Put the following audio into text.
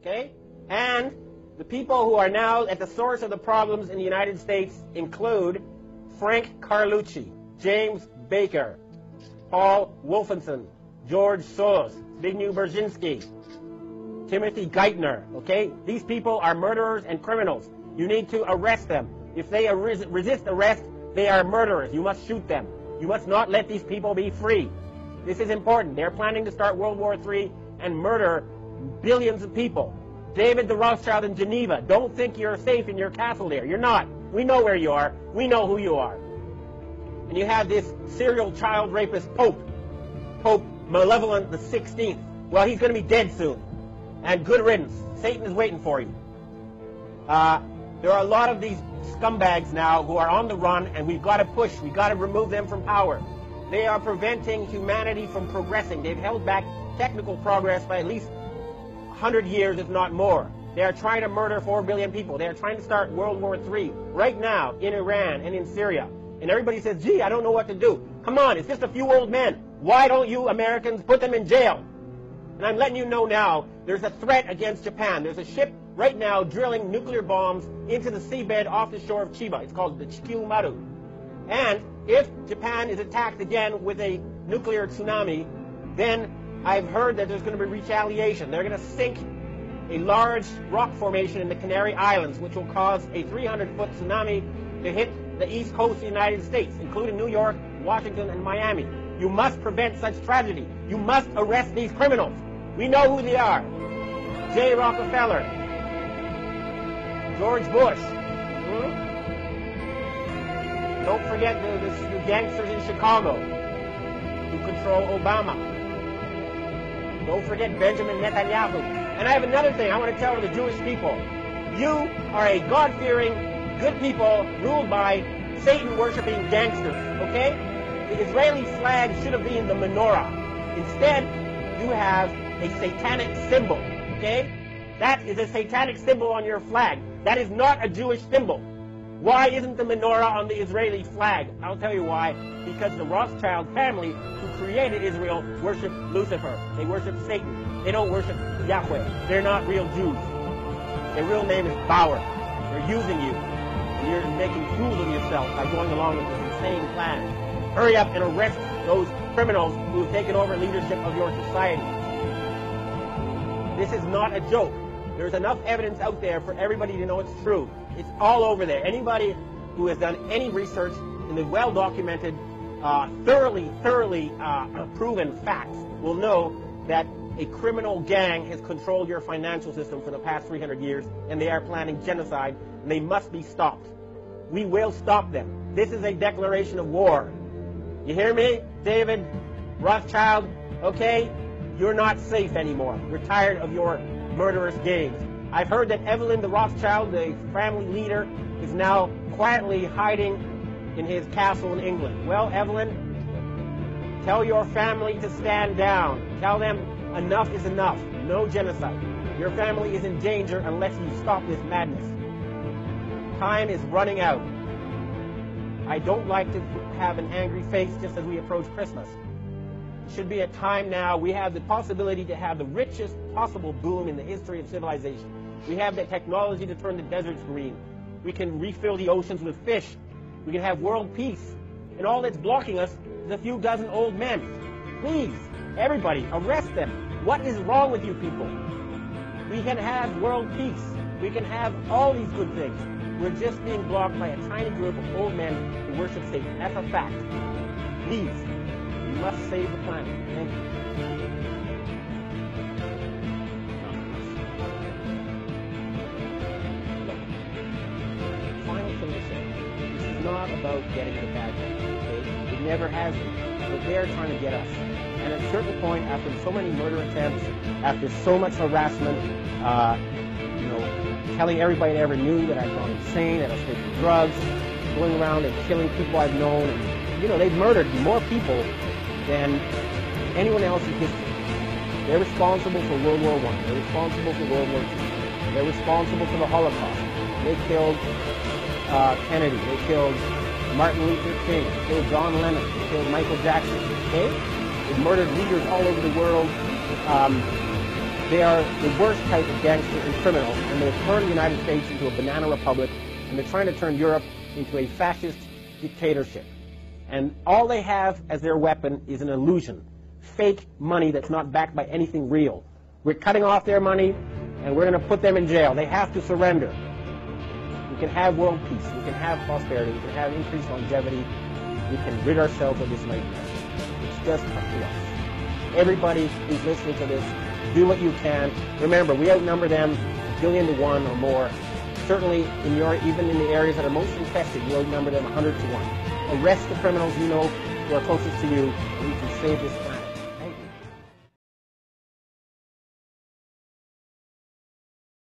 okay? And the people who are now at the source of the problems in the United States include Frank Carlucci, James Baker, Paul Wolfenson, George Soros, Zbigniew Brzezinski, Timothy Geithner, okay? These people are murderers and criminals. You need to arrest them. If they resist arrest, they are murderers. You must shoot them. You must not let these people be free. This is important. They're planning to start World War III and murder billions of people. David the Rothschild in Geneva, don't think you're safe in your castle there. You're not. We know where you are. We know who you are. And you have this serial child rapist Pope Malevolent the 16th. Well, he's going to be dead soon. And good riddance. Satan is waiting for you. There are a lot of these scumbags now who are on the run, and we've got to push. We've got to remove them from power. They are preventing humanity from progressing. They've held back technical progress by at least 100 years, if not more. They are trying to murder 4 billion people. They are trying to start World War III right now in Iran and in Syria. And everybody says, gee, I don't know what to do. Come on, it's just a few old men. Why don't you Americans put them in jail? And I'm letting you know now, there's a threat against Japan. There's a ship right now drilling nuclear bombs into the seabed off the shore of Chiba. It's called the Chikyu-maru. And if Japan is attacked again with a nuclear tsunami, then I've heard that there's going to be retaliation. They're going to sink a large rock formation in the Canary Islands, which will cause a 300-foot tsunami to hit the east coast of the United States, including New York, Washington, and Miami. You must prevent such tragedy. You must arrest these criminals. We know who they are. J. Rockefeller, George Bush. Don't forget the gangsters in Chicago who control Obama. Don't forget Benjamin Netanyahu. And I have another thing I want to tell the Jewish people. You are a God-fearing, good people ruled by Satan-worshipping gangsters, okay? The Israeli flag should have been the menorah. Instead, you have a satanic symbol, okay? That is a satanic symbol on your flag. That is not a Jewish symbol. Why isn't the menorah on the Israeli flag? I'll tell you why. Because the Rothschild family who created Israel worship Lucifer. They worship Satan. They don't worship Yahweh. They're not real Jews. Their real name is Bauer. They're using you. And you're making fools of yourself by going along with this insane plan. Hurry up and arrest those criminals who have taken over leadership of your society. This is not a joke. There's enough evidence out there for everybody to know it's true. It's all over there. Anybody who has done any research in the well-documented, thoroughly proven facts will know that a criminal gang has controlled your financial system for the past 300 years, and they are planning genocide, and they must be stopped. We will stop them. This is a declaration of war. You hear me, David Rothschild? Okay? You're not safe anymore. We're tired of your murderous games. I've heard that Evelyn the Rothschild, the family leader, is now quietly hiding in his castle in England. Well, Evelyn, tell your family to stand down. Tell them enough is enough. No genocide. Your family is in danger unless you stop this madness. Time is running out. I don't like to have an angry face just as we approach Christmas. It should be a time now. We have the possibility to have the richest possible boom in the history of civilization. We have the technology to turn the deserts green. We can refill the oceans with fish. We can have world peace. And all that's blocking us is a few dozen old men. Please, everybody, arrest them. What is wrong with you people? We can have world peace. We can have all these good things. We're just being blocked by a tiny group of old men who worship Satan. That's a fact. Please. We must save the planet. Thank you. Look, final thing to say. This is not about getting the bad guys, okay? It never has been. But they're trying to get us. And at a certain point, after so many murder attempts, after so much harassment, telling everybody that ever knew that I've gone insane, that I was taking drugs, going around and killing people I've known, and, they've murdered more people than anyone else in history. They're responsible for World War I. They're responsible for World War II. They're responsible for the Holocaust. They killed Kennedy. They killed Martin Luther King. They killed John Lennon. They killed Michael Jackson. Okay? They've murdered leaders all over the world. They are the worst type of gangster and criminal, and they've turned the United States into a banana republic, and they're trying to turn Europe into a fascist dictatorship. And all they have as their weapon is an illusion, fake money that's not backed by anything real. We're cutting off their money, and we're going to put them in jail. They have to surrender. We can have world peace. We can have prosperity. We can have increased longevity. We can rid ourselves of this nightmare. It's just up to us. Everybody who's listening to this, do what you can. Remember, we outnumber them 1 billion to 1 or more. Certainly, even in the areas that are most infested, you outnumber them 100 to 1. Arrest the criminals you know who are closest to you, and we can save this planet.